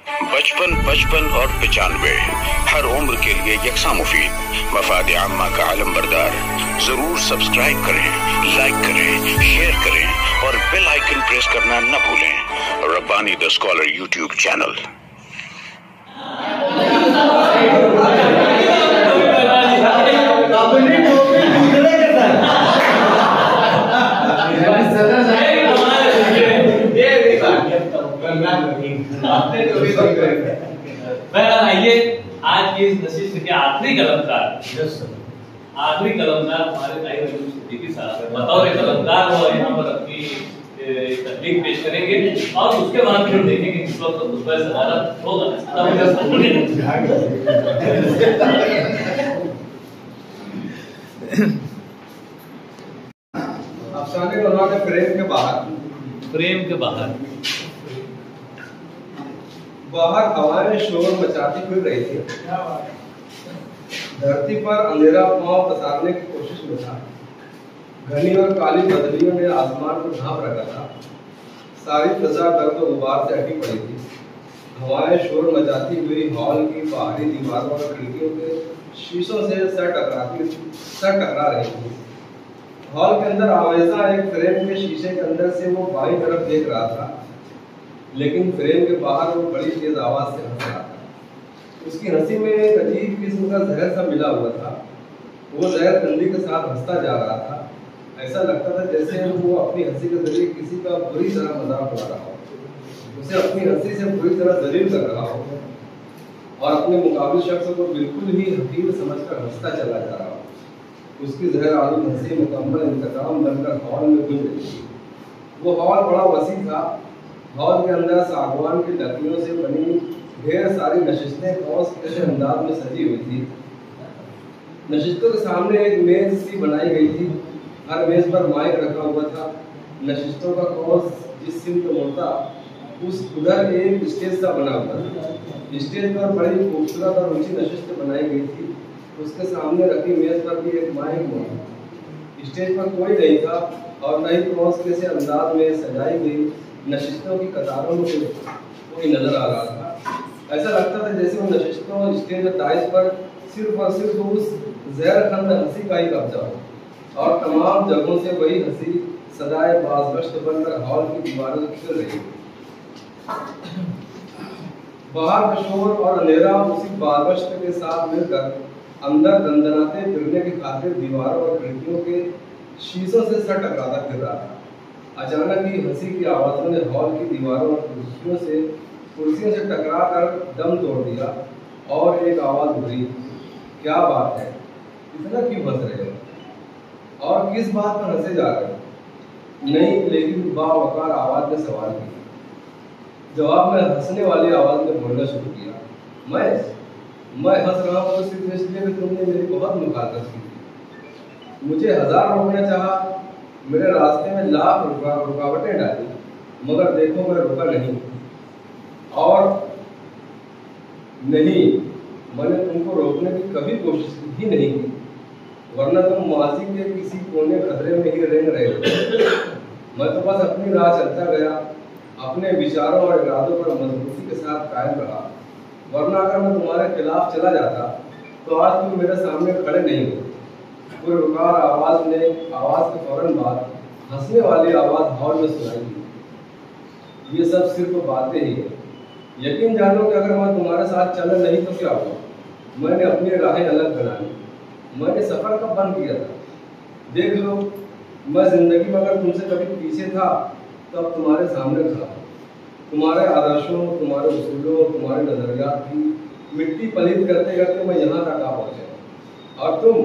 बचपन, 55 और 95 हर उम्र के लिए यकसा मुफीद, मफाद आम्मा का आलम बरदार। जरूर सब्सक्राइब करें, लाइक करें, शेयर करें और बेल आइकन प्रेस करना न भूलें। Rabbani the scholar YouTube channel. आइए आज की इस नशिस्त के आखिरी कलमकार हमारे भाई सिद्दीकी साहब बतौर कलमकार वो यहाँ पर अपनी तकलीफ पेश करेंगे और उसके बाद फिर देखेंगे किस वक्त खुतबा सदारत होगा। अफसाने उन्होंने फ्रेम के बाहर हवाएं शोर मचाती फिर रही थी। धरती पर अंधेरा पांव पसारने की कोशिश में था। घनी और काली बदलियों ने आसमान को ढांप रखा था। सारी फजा गर्द और गुबार से अटी पड़ी थी। हवाएं शोर मचाती हुई हॉल की बाहरी दीवारों और खिड़कियों के शीशों से सर टकरा रही थी। हॉल के अंदर आवेजा एक फ्रेम के शीशे के अंदर से वो बाईं तरफ देख रहा था, लेकिन फ्रेम के बाहर वो बड़ी तेज आवाज से हंस रहा था। उसकी हंसी में एक अजीब किस्म का जहर सा मिला हुआ था। वो जहर कंधी के साथ हंसता जा रहा था। ऐसा लगता था जैसे वो अपनी हंसी के जरिए किसी का बुरी तरह मजाक उड़ा रहा हो, उसे अपनी हंसी से बुरी तरह जलील कर रहा हो और अपने मुकाबिल शख्स को बिल्कुल ही हकीर समझकर हंसता चला जा रहा हो। उसकी जहर आलू हंसी मुकम्मल इंतकाम बनकर हॉल में गूंज रही थी। वो हॉल बड़ा वसी था। हॉल के अंदर सागवान की लकड़ियों से बनी ढेर सारी नशिस्तें कौस के अंदाज में सजी हुई थी। नशिस्तों के सामने एक मेज सी बनाई गई थी। हर मेज पर माइक रखा हुआ था। नशिस्तों का कौस जिस सिमत मुड़ता उस उधर एक स्टेज सा बना हुआ था। स्टेज पर बड़ी खूबसूरत और ऊंची नशिस्त बनाई गई थी। उसके सामने रखी मेज पर भी एक माइक मौजूद। स्टेज पर कोई नहीं था और न ही कौस के से अंदाज में सजाई गई नशिस्तों की कतारों में कोई नजर आ रहा था। ऐसा लगता था जैसे वो नशिस्तों स्टेज और टाइल्स पर सिर्फ और सिर्फ उस जहरखंद हंसी का ही कब्जा हो और तमाम जगहों से वही हंसी सदाए बाज़गश्त बनकर हॉल की दीवारों से खिल रही। बाहर का शोर और अंधेरा उसी बाज़गश्त के साथ मिलकर अंदर दंदनाते फिरने की खातिर दीवारों और खिड़कियों के शीशों से सर टकराता फिर रहा था। अचानक ही हंसी की आवाज़ों ने हॉल की दीवारों और कुर्सियों से टकरा कर दम तोड़ दिया और एक आवाज़ उभरी, क्या बात है, इतना क्यों हंस रहे हो और किस बात पर हंसे जा रहे हो? नहीं, लेकिन बावकार आवाज़ ने सवाल किया। जवाब में हंसने वाली आवाज़ ने बोलना शुरू किया, मैं हंस रहा हूँ तो सिर्फ इसलिए कि तुमने मेरी बहुत मुखालफत की। मुझे 1000 रोकना चाहा, मेरे रास्ते में लाख रुकावटें डाली, मगर देखो मैं रुका नहीं। और नहीं, मैंने तुमको रोकने की कभी कोशिश ही नहीं की, वरना तुम माजी के किसी कोने खतरे में ही रेंग रहे हो। मैं तो बस अपनी राह चलता गया, अपने विचारों और इरादों पर मजबूती के साथ कायम रहा, वरना अगर मैं तुम्हारे खिलाफ चला जाता तो आज तुम मेरे सामने खड़े नहीं हो। पुरवकार आवाज के फौरन बाद हंसने वाली आवाज हॉल में सुनाई दी, ये सब सिर्फ बातें ही है। यकीन जानो कि अगर मैं तुम्हारे साथ चला नहीं तो क्या हुआ? मैंने अपनी राहें अलग बना ली। मैंने सफर कब बंद किया था? देख लो, मैं जिंदगी में अगर तुमसे कभी पीछे था तो अब तुम्हारे सामने खड़ा हूं। तुम्हारे आदर्शों, तुम्हारे उसूलों, तुम्हारे नजरियात की मिट्टी पलीत करते करते मैं यहाँ तक आ पहुंचा। और तुम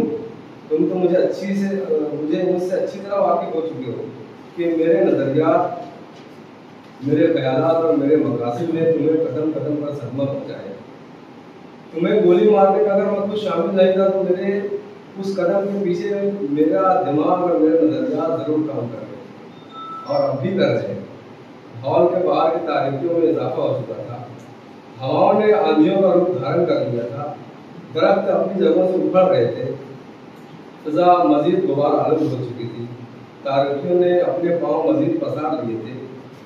तो मुझसे अच्छी तरह वाकिफ हो चुके हो कि मेरे नजरियात, मेरे ख्यालात और मेरे मकासद ने तुम्हें कदम कदम पर सदमा पहुंचाया। तुम्हें गोली मारने का अगर मैं कुछ शामिल नहीं था तो मेरे उस कदम के पीछे मेरा दिमाग और मेरे नजरियात जरूर काम कर रहे और अब भी कर रहे हैं। हॉल के बाहर की तारीखियों में इजाफा हो चुका था। हवाओं ने आंधियों का रूप धारण कर लिया था। दरख्त अपनी जगहों से उखड़ रहे थे। फिजा मजीद गुबार आलूद हो चुकी थी। तारीखियों ने अपने पांव मजीद पसार लिए थे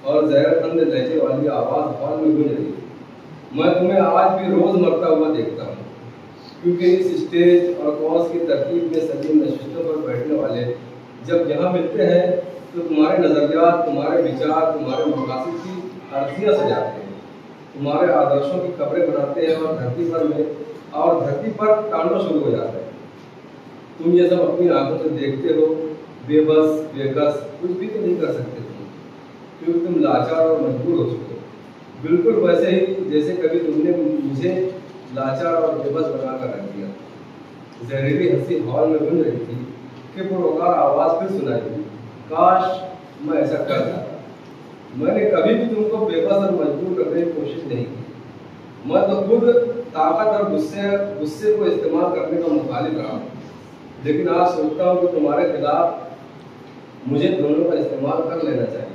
और जहरखंद लहजे वाली आवाज़ हॉल में गूंज रही थी। मैं तुम्हें आज भी रोज मरता हुआ देखता हूँ, क्योंकि इस स्टेज और कॉस की तरकीब में सभी नशिस्तों पर बैठने वाले जब यहाँ मिलते हैं तो तुम्हारे नजरियात, तुम्हारे विचार, तुम्हारे मकासद की अर्जियाँ सजाते हैं, तुम्हारे आदर्शों की खबरें बनाते हैं और धरती पर तांडव शुरू हो जाता है। तुम ये सब अपनी आंखों से देखते हो, बेबस बेकस कुछ भी तो नहीं कर सकते तुम, क्योंकि तुम लाचार और मजबूर हो चुके हो, बिल्कुल वैसे ही जैसे कभी तुमने मुझे लाचार और बेबस बनाकर रख दिया। जहरीली हंसी हॉल में बन रही थी कि पुरवकार आवाज फिर सुनाई दी। काश मैं ऐसा कर जाता। मैंने कभी भी तुमको बेबस और मजबूर करने की कोशिश नहीं की। मैं तो खुद ताकत और गुस्से को इस्तेमाल करने का मुखालिफ रहा हूँ, लेकिन आज सोचता हूँ कि तुम्हारे खिलाफ मुझे दोनों का इस्तेमाल कर लेना चाहिए।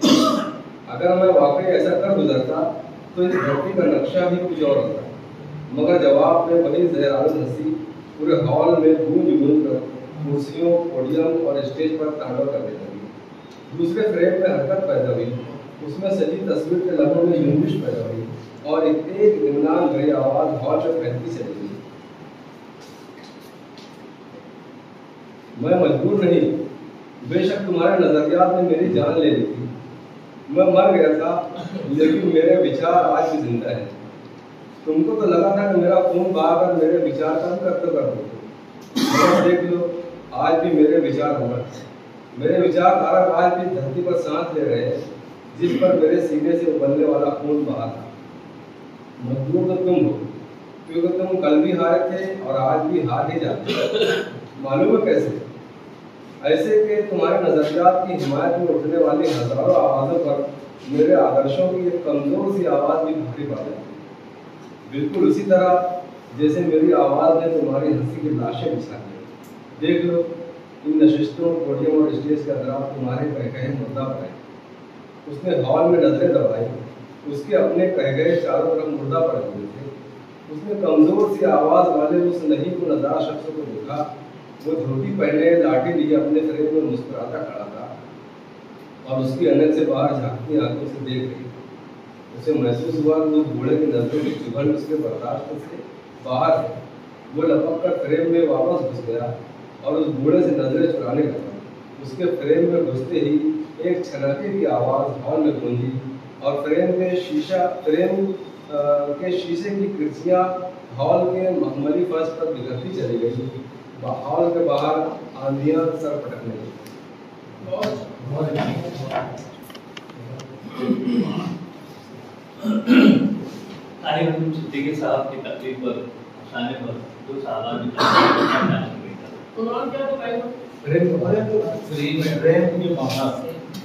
अगर मैं वाकई ऐसा कर गुजरता तो इस धरती का नक्शा भी कुछ और होता, मगर जवाब में वही जहरानुल हंसी पूरे हॉल में गूंज कर कुर्सियों, पोडियम और स्टेज पर तांडव करने लगी। दूसरे फ्रेम में हरकत पैदा हुई, उसमें सजी तस्वीर के लम्हों में जुम्बिश पैदा हुई और एक तेज इत्मीनान भरी आवाज हॉल में फैलती चली गई। मैं मजबूर नहीं, बेशक तुम्हारे नजरियात ने मेरी जान ले ली थी। मैं मर गया था, लेकिन मेरे विचार आज भी जिंदा है। तुमको तो लगा था कि मेरा खून बहाकर मेरे विचार कम करते कर दो, देख लो आज भी मेरे विचार होगा। मेरे विचार धारक आज भी धरती पर सांस ले रहे हैं, जिस पर मेरे सीने से उबलने वाला खून बहा था। मजबूर तो तुम हो, क्योंकि तुम कल भी हारे थे और आज भी हार ही जाते। मालूम है कैसे? ऐसे कि तुम्हारे नजरियात की हिमायत में उठने वाली हजारों आवाजों पर मेरे आदर्शों की एक कमजोर सी आवाज भी भारी पड़ जाती। बिल्कुल उसी तरह जैसे मेरी आवाज ने तुम्हारी हंसी की लाशें बिछा दी। देख लो, इन नशिस्तों, पोडियम और स्टेज का दरार तुम्हारे कह गए मुद्दा पर है। उसने हॉल में नजरें दबाई, उसके अपने कह गए चारों तरफ मुर्दा पड़े हुए थे। उसने कमजोर सी आवाज वाले उस नहीं को नदार शख्स को देखा। वो धोती पहने, लाठी लिए अपने फ्रेम में मुस्कुराता खड़ा था और उसकी अनक से बाहर झांकती आंखों से देख रही। उसे महसूस हुआ कि उस बूढ़े की नजरों की चुभन उसके बर्दाश्त से बाहर है। वो लपक कर फ्रेम में वापस घुस गया और उस बूढ़े से नजरें चुराने लगा। उसके फ्रेम में घुसते ही एक छनाके की आवाज हॉल में गूंजी और फ्रेम के शीशे की कुर्सियां हॉल के मखमली फर्श पर बिखरती चली गई। हॉल के बाहर आंधियां सर पटकने लगी। सिद्दीकी साहब की तकलीफ पर आने पर जो साहब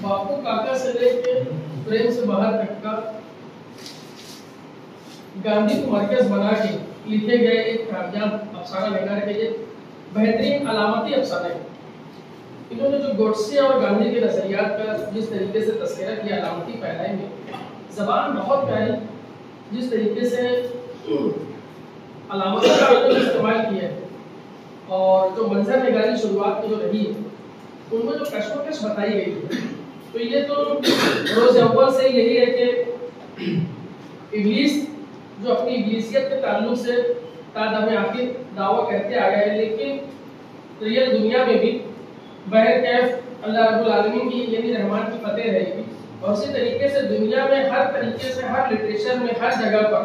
बापू काका से लेके फ्रेम से बाहर तक का गांधी को मरकज बना के लिखे गए एक कामयाब अफसाना नगार के ये बेहतरीन अलामती अफसाने। इन्होंने जो गोडसे और गांधी के नजरियात का जिस तरीके से तस्करा किया अलामती पहनाई में, जबान बहुत प्यारी, जिस तरीके से अलामतों का इस्तेमाल किया है और जो मंजर निगारी शुरुआत की जो रही है उनको जो कशमकश बताई गई है, तो ये तो रोज अव्वल से यही है कि इब्लीस जो अपनी इब्लीसियत के ताल्लुक से तादाम आखिर दावा करते आ गए, लेकिन रियल दुनिया में भी बहरकैफ अल्लाह रब्बुल आलमीन की यानी रहमान की फतेह रहेगी। और इसी तरीके से दुनिया में हर तरीके से हर लिटरेचर में हर जगह पर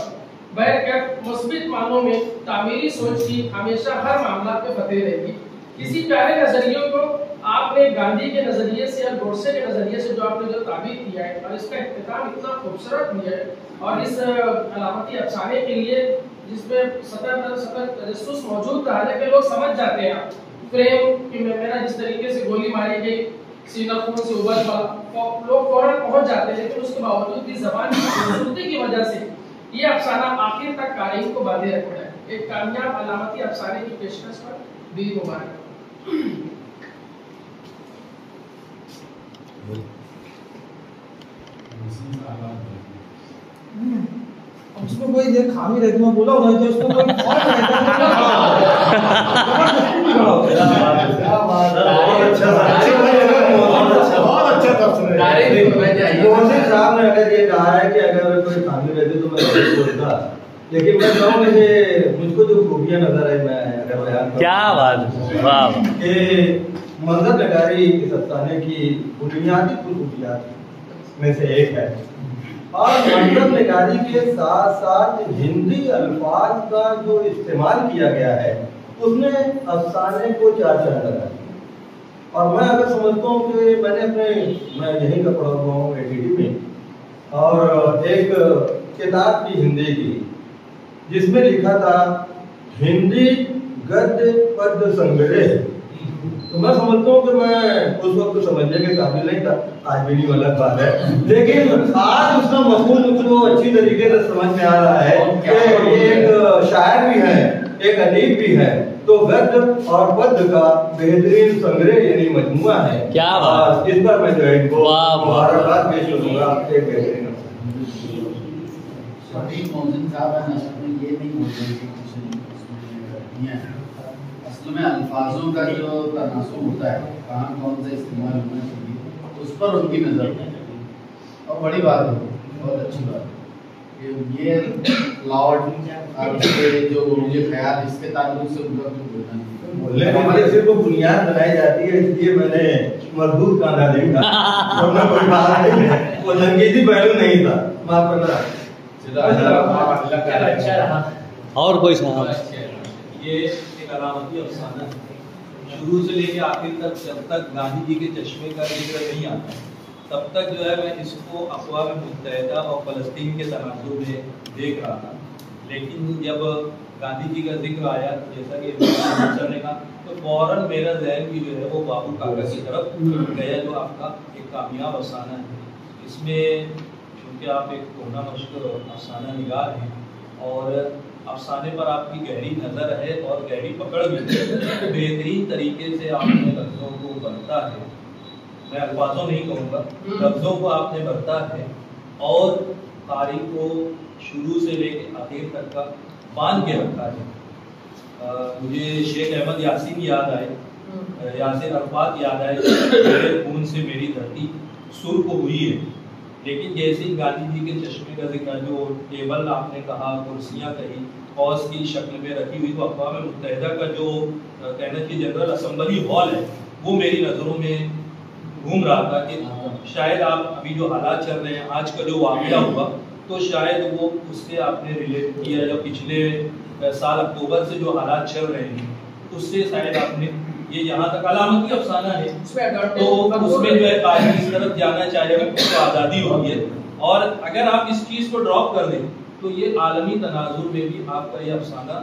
बहरकैफ मुस्बित मानों में तामीरी सोच की हमेशा हर मामला पे फतेह रहेगी। किसी प्यारे नजरियों को आपने गांधी के नजरिए से और गोडसे के नजरिए से जो आपने जो ताबीर किया है और इसका इख्तिताम इतना खूबसूरत किया है और इस अलामती अफसाने के लिए जिसमें सतर तजस्सुस मौजूद रहा है कि लोग समझ जाते हैं फ्रेम कि मेरा जिस तरीके से गोली मारी गई, सीना खून से उबल पड़ा, लोग फौरन पहुंच जाते हैं, लेकिन उसके बावजूद भी जबान की खूबसूरती की वजह से ये अफसाना आखिर तक कारीन को बांधे रखता है। एक कामयाब अलामती अफसाने की पेशकश पर दिल मुबारक। उसमें कोई ये खामी रहती, मैं बोला होना कि उसमें कोई फॉल्ट रहता है। साहब ने अगर ये कहा है कि अगर कोई खामी रहती तो मैं बोलता, लेकिन मैं कहूँ मुझे मुझको जो खूबियाँ नजर है मैं अगर बयान करूं, क्या बात, वाह कि मंजर नगारी इस अफसाने की बुनियादी खूबियात में से एक है। और मंजर नगारी के साथ साथ हिंदी अल्फाज का जो इस्तेमाल किया गया है उसने अफसाने को चार चांद लगा दिया। और मैं अगर समझता हूँ कि मैं यहीं का पढ़ा हुआ हूँ ATD में, और एक किताब की हिंदी की जिसमें लिखा था हिंदी गद्य पद्य संग्रह, तो मैं समझता हूँ कि मैं उस वक्त समझने के काबिल नहीं था, आज भी नहीं अलग बात है, लेकिन आज उसका मफहूम मुझको अच्छी तरीके से समझ में आ रहा है कि ये एक शायर भी है, एक अदीब भी है, तो गद्य और पद्य का बेहतरीन संग्रह यानी मजमुआ है। क्या बात, इस पर मैं जो है इनको वाह, मुबारकबाद पेश करूंगा। एक बेहतरीन मोहसिन साहब है ना, ये नहीं बोलते असल में अल्फाजों का जो तनासुब होता है, कहाँ कौन सा इस्तेमाल होना चाहिए, उस पर उनकी नज़र है। और बड़ी बात है, बहुत अच्छी बात है कि ये लॉर्ड और उसके जो ये ख्याल इसके ताल्लुक से उनका कुछ बोलने वाले सिर्फ बुनियाद बनाई जाती है, इसलिए मैंने मजबूत कांधा देखा, वरना कोई बात नहीं है, वो संगीती पहलू नहीं था। माफ करना। अच्छा रहा। और कोई साहब? ये एक अलामती अफसाना है, शुरू से लेके आखिर तक, जब तक गांधी जी के चश्मे का जिक्र नहीं आता तब तक जो है मैं इसको अक़वाम मुत्तहिदा और फ़लस्तीन के तनाज़ुर में देख रहा था। लेकिन जब गांधी जी का जिक्र आया, जैसा कि सर ने कहा, तो फ़ौरन मेरा जहन भी जो है वो बाबू काका की तरफ गया, जो आपका एक कामयाब अफसाना है। इसमें क्योंकि आप एक कोना मशहूर अफसाना निगार हैं और अफसाने पर आपकी गहरी नज़र है और गहरी पकड़ भी है, तो बेहतरीन तरीके से आपने लफ्ज़ों को बरता है, मैं अल्फाजों नहीं कहूँगा, लफ्ज़ों को आपने बरता है और कारी को शुरू से लेकर आखिर तक का बांध के रखा है। मुझे शेख अहमद यासीन याद आए, यासिर अरफात याद आए, मेरे खून से मेरी धरती सुर्ख हुई है। लेकिन जैसे ही गांधी जी के चश्मे का जिक्र, जो टेबल आपने कहा, कुर्सियाँ कही, कौस की शक्ल में रखी हुई, तो अक़वाम मुत्तहिदा का जो कहना कि जनरल असम्बली हॉल है वो मेरी नज़रों में घूम रहा था कि शायद आप अभी जो हालात चल रहे हैं, आज का जो वाक़या हुआ, तो शायद वो उससे आपने रिलेट किया, जो पिछले साल अक्टूबर से जो हालात चल रहे हैं उससे शायद आपने ये यहाँ तक अलामती अफसाना है, तो उसमें जो है कारी इस तरफ जाना चाहेगा तो आज़ादी होगी है। और अगर आप इस चीज़ को ड्रॉप कर दें तो ये आलमी तनाजुर में भी आपका ये अफसाना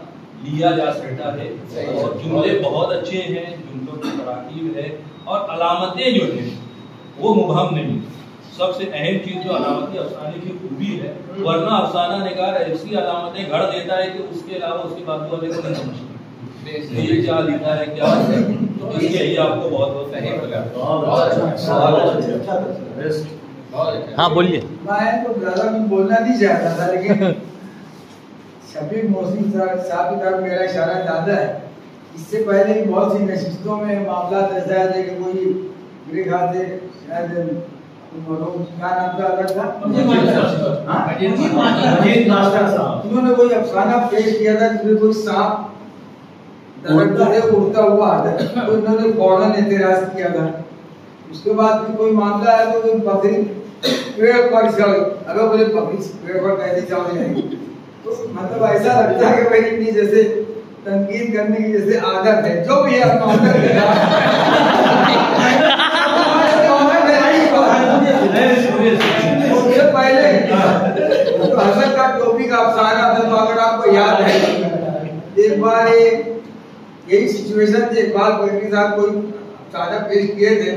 लिया जा सकता है। और जुमले बहुत अच्छे हैं, जुमलों की तराकीब है और अलामतें जो हैं वो मुबहम नहीं। सबसे अहम चीज़ जो अलामती अफसाने की खूबी है, वरना अफसाना निगार ऐसी अलामतें गढ़ देता है कि उसके अलावा उसके बाजू वाले को नहीं समझता ये क्या लिखा है क्या है। तो इसलिए ही आपको बहुत बहुत हाँ बोलिए। मैं तो ज़्यादा कुछ बोलना नहीं चाहता था, लेकिन शफीक मोहसिन साहब की तरफ मेरा इशारा ज़्यादा है। इससे पहले भी बहुत सी नशिस्तों में मामला ऐसा है कि कोई मेरे ख्याल से शायद क्या नाम था, उन्होंने कोई अफसाना पेश किया था जिसमें कोई सांप दरख्त से उड़ता हुआ आता है, तो उन्होंने फौरन एतराज किया था। उसके बाद भी कोई मामला है तो कोई बकरी पेड़ पर चढ़, अगर बोले बकरी पेड़ पर कैसे चढ़ जाएगी, तो मतलब ऐसा लगता है कि भाई इतनी जैसे तनकीद करने की जैसे आदत है, जो भी है उससे पहले तो हसन का टोपी का अफसाना था, तो अगर आपको याद है एक बार यही सिचुएशन थी, इकबाल फरीदी साहब कोई अफसाना पेश किए थे,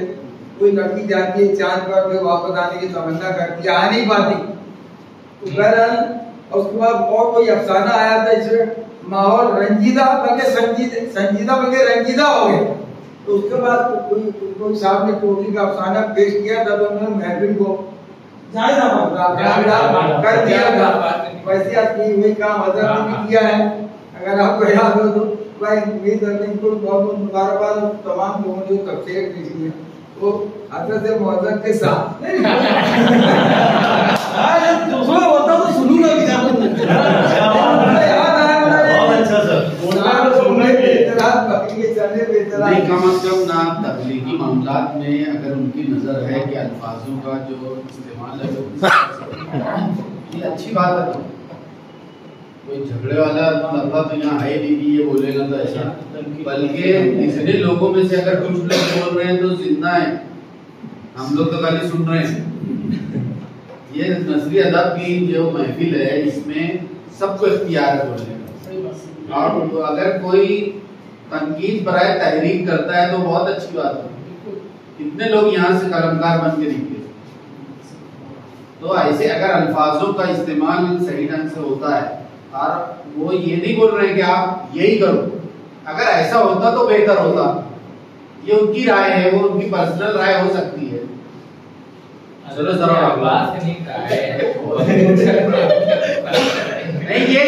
कोई लड़की जाती है चांद पर, फिर वापस आने की तमन्ना करती है, आ नहीं पाती, तो बहरहाल उसके बाद और कोई अफसाना आया था इसमें माहौल रंजीदा बल्कि संजीदा बल्कि रंजीदा हो गया। तो उसके बाद कोई साहब ने टोपी का अफसाना पेश किया था, तो उन्होंने महफिल को कर दिया था। वैसे आपकी वही काम हजरत ने किया है, अगर आपको याद हो तो भाई उम्मीद करते हैं बहुत बहुत मुबारकबाद तमाम लोगों ने जो तफसीर पेश की है वो हजरत मुअज्जम के साथ दूसरा होता तो सुनूंगा भी कम अज कम ना तबलीगी मामलात में अगर उनकी नज़र है कि अल्फाजों का जो इस्तेमाल है ये अच्छी बात है। कोई झगड़े वाला लफड़ा तो यहाँ है नहीं कि ये बोलेगा तो ऐसा, बल्कि इतने लोगों में से अगर कुछ लोग बोल रहे हैं तो जिंदा है, हम लोग तो खाली सुन रहे हैं। ये नस्री अदब की जो महफिल है इसमें सबको इख्तियार है बोलने का, और अगर कोई तनकीद बराए तहरीक करता है तो बहुत अच्छी बात है। कितने लोग यहाँ से कलमकार बन के निकले। तो ऐसे अगर अल्फाजों का इस्तेमाल सही ढंग से होता है और वो ये नहीं बोल रहे कि आप यही करो, अगर ऐसा होता तो बेहतर होता। ये उनकी राय है, वो उनकी पर्सनल राय हो सकती है। चलो जरा नहीं ये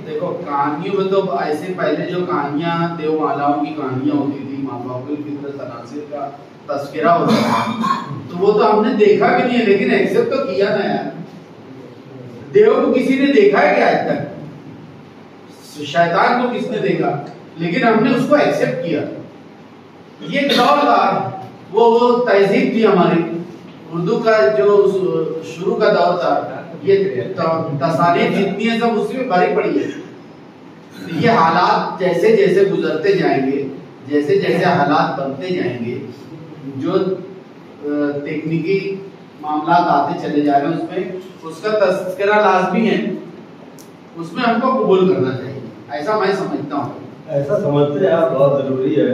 देखो कहानियों में तो ऐसे पहले जो कहानियां देवमालाओं की कहानियां होती थी, माँ बाप की तनासिर का तस्करा होता था, तो वो तो हमने देखा भी नहीं है, लेकिन एक्सेप्ट तो किया ना यार। देव को किसी ने देखा है क्या आज तक? शैतान को किसने देखा? लेकिन हमने उसको एक्सेप्ट किया। ये दौर था, वो तहजीब थी हमारी उर्दू का जो शुरू का दौर था। ये तसानीफ जितनी है सब उसी में भरी पड़ी है। ये हालात जैसे जैसे गुजरते जाएंगे, जैसे जैसे हालात बनते जाएंगे, जो तकनीकी मामलात आते चले जा रहे हैं उसमें उसका तस्करा लाजमी है, उसमें हमको कबूल करना चाहिए, ऐसा मैं समझता हूँ। ऐसा समझते हैं आप, बहुत जरूरी है।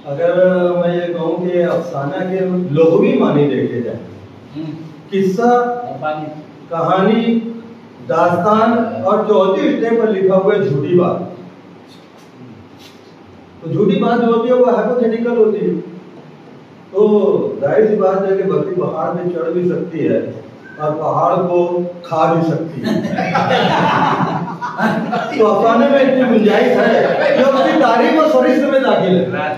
अगर मैं ये कहूँ कि अफसाना के लुग़वी मानी देखे जाए, किस्सा, कहानी, दास्तान और चौथी स्टेप पर लिखा हुआ है झूठी बात। तो झूठी बात जो होती है वो हाइपोथेटिकल होती है। तो जाहिर सी बात है कि बकरी पहाड़ में चढ़ भी सकती है और पहाड़ को खा भी सकती है। तो अफसाने में इतनी गुंजाइश है कि उसकी तारीफ और फरिश्त में दाखिल है,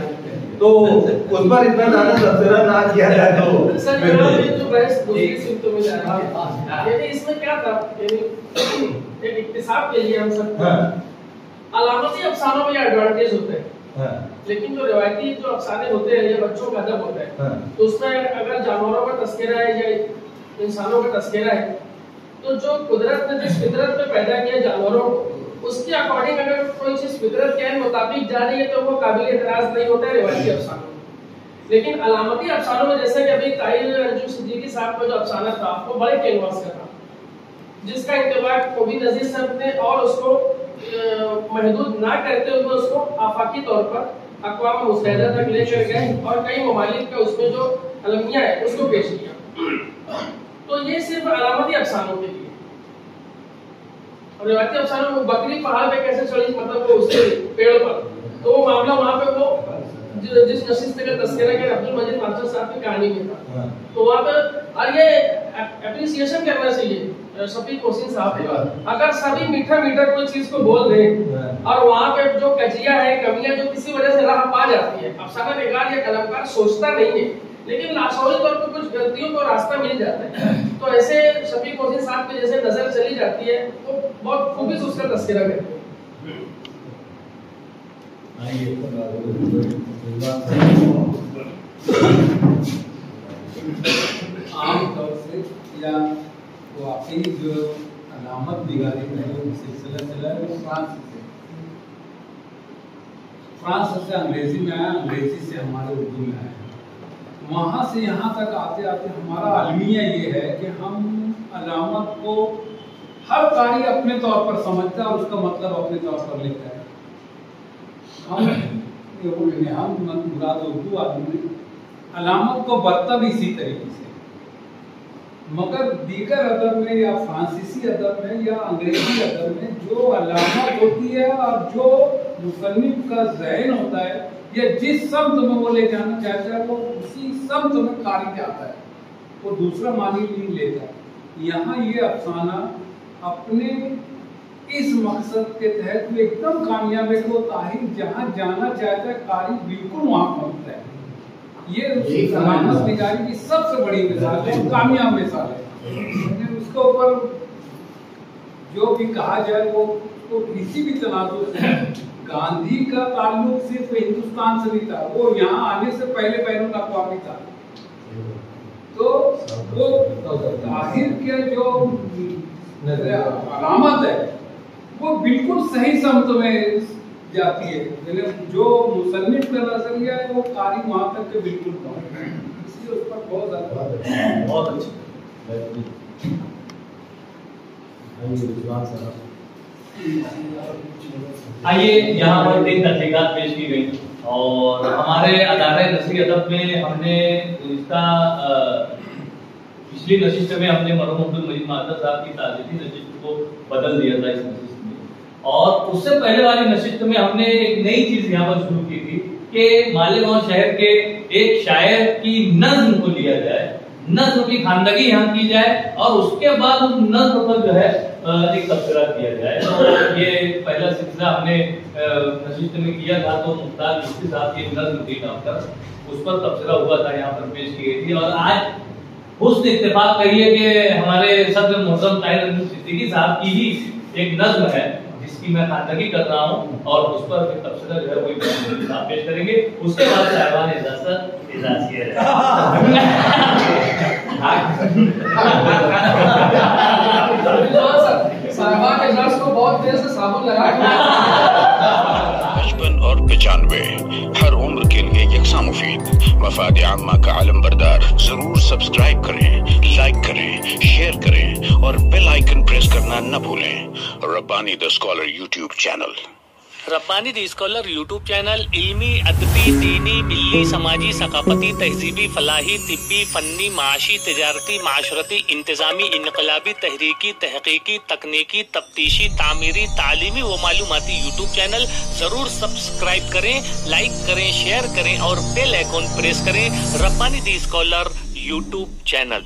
तो उस पर इतना ज्यादा तबसरा ना किया जाए। तो सर ये जो बहस दूसरी सिमतों में जा रही है, यानी इसमें क्या था, यानी एक इक्तिसाब के लिए हम सब अलामती अफसानों में एडवांटेज होते हैं, लेकिन जो रिवायती जो अफसाने होते हैं या बच्चों का अदब होता है, तो उसमें अगर जानवरों का तस्करा है या इंसानों का तस्करा है, तो जो कुदरत ने जिस फितरत में पैदा किया जानवरों को, उसके अकॉर्डिंग अगर कोई चीज फितरत के मुताबिक जा रही है तो वो काबिल एतराज नहीं होता है रिवायती अफसानों में। लेकिन अलामती अफसानों में जैसे कि अभी ताहिर अंजुम सिद्दीकी साहब का जो अफसाना था वो बड़े कैनवास का था, जिसका इंतबाक कवि नजीर साहब ने और उसको महदूद ना करते हुए उसको आफाकी तौर पर अक़वाम मुत्तहिदा तक लेकर गए और कई ममालिक का उसमें जो अलमिया है उसको पेश किया। तो ये सिर्फ अलामती अफसानों के लिए। और रिवायती अफसानों में बकरी पहाड़ पे कैसे चढ़ी, मतलब वो उसके पेड़ पर, तो वो मामला वहाँ पे वो जिस नशिस्त का तस्करा किया अब्दुल मजीद मास्टर साहब की कहानी में था, तो वहाँ पे और ये एप्रिसिएशन करना चाहिए शफीक हुसैन साहब, अगर सभी मीठा मीठा कोई चीज को बोल दे और वहाँ पे जो कजिया है, कमियां जो किसी वजह से राह पा जाती है, अफसाना निगार या कलमकार सोचता नहीं है, लेकिन लाशौरी तौर पर कुछ गलतियों को रास्ता मिल जाता है, तो ऐसे शफीक हुसैन साहब की जैसे नजर चली जाती है, वो बहुत खूबी से उसका तस्करा करते हैं। आमतौर से या वाकई जो अलामत निगारी का जो सिलसिला चला है वो फ्रांस से अंग्रेजी में आया, अंग्रेजी से हमारे उर्दू में आया, वहाँ से यहाँ तक आते आते हमारा अलमिया ये है कि हम अलामत को हर कारी अपने तौर पर समझता है और उसका मतलब अपने तौर पर लेता है। हम मुराद उर्दू आदमी अलामत को बरतब इसी तरीके से, मगर दीगर अदब में या फ्रांसीसी अदब में या अंग्रेजी अदब में जो अलामत होती है और जो मुसन्निफ का ज़हन होता है या जिस शब्द में वो ले जाना चाहता है वो उसी शब्द में कारी जाता है, वो दूसरा मानी नहीं लेता। यहाँ ये अफसाना अपने इस मकसद के तहत वो एकदम कामयाब है कि वो ताहिर जहाँ जाना चाहता है कारी बिल्कुल वहाँ पहुँचता है। ये अलामत निगारी की सबसे बड़ी मिसाल है, कामयाब मिसाल है। उसके ऊपर जो भी कहा जाए वो तो किसी भी तनाजुर से गांधी का ताल्लुक सिर्फ हिंदुस्तान से नहीं था, वो यहाँ आने से पहले बैनुल अक़वामी था। तो वो ताहिर के जो अलामत है वो बिल्कुल सही समत में जाती है। जो मुसन्निफ का नजरिया है वो कारी वहां तक के बिल्कुल पहुंचे, इसलिए उस पर बहुत ज्यादा बहुत अच्छा। आइए, यहाँ पर 3 तहकीकात पेश की गई और हमारे अदारे नसरी अदब में हमने इसका पिछली नशिस्त में हमने मरहूम अब्दुल मजीद मादर साहब की ताज़ीदी नशिस्त को बदल दिया था इस नशिस्त में, और उससे पहले वाली नशिस्त में हमने एक नई चीज यहाँ पर शुरू की थी कि मालेगांव शहर के एक शायर की नज्म को लिया जाए, नज्म की खानदगी यहाँ की जाए और उसके बाद उस नज्म पर जो है एक तबसरा किया जाए। तो ये पहला सिलसिला हमने नशिस्त में किया था, तो मुख्तार मुफ्ती साहब की नज्म थी डॉक्टर, उस पर तबसरा हुआ था, यहाँ पर पेश की गई थी। और आज हुस्न इत्तेफाक कहिए कि हमारे सदर मोहतरम ताहिर अमीन सिद्दीकी साहब की ही एक नज्म है जिसकी मैं खानदगी कर रहा हूँ और उस पर फिर तबसरा जो है वही साहब पेश करेंगे। उसके बाद साहिबान इजाजत साहिबान इजाजत को बहुत देर से साबुन लगा 55 और 95 हर उम्र के लिए यकसा मुफीद। मफाद आम्मा का आलम बरदार। जरूर सब्सक्राइब करें, लाइक करें, शेयर करें और बेल आइकन प्रेस करना न भूलें। Rabbani the scholar YouTube channel. Rabbani the scholar YouTube channel इल्मी, अदबी, दीनी, मिल्ली, समाजी, सकाफती, तहजीबी, फलाही, तिब्बी, फन्नी, माशी, तिजारती, माशरती, इंतजामी, इनकलाबी, तहरीकी, तहकीकी, तकनीकी, तफ्तीशी, तामीरी, तालीमी व मालूमाती यूट्यूब चैनल जरूर सब्सक्राइब करें, लाइक करें, शेयर करें और बेल आइकन प्रेस करें। Rabbani the scholar YouTube channel.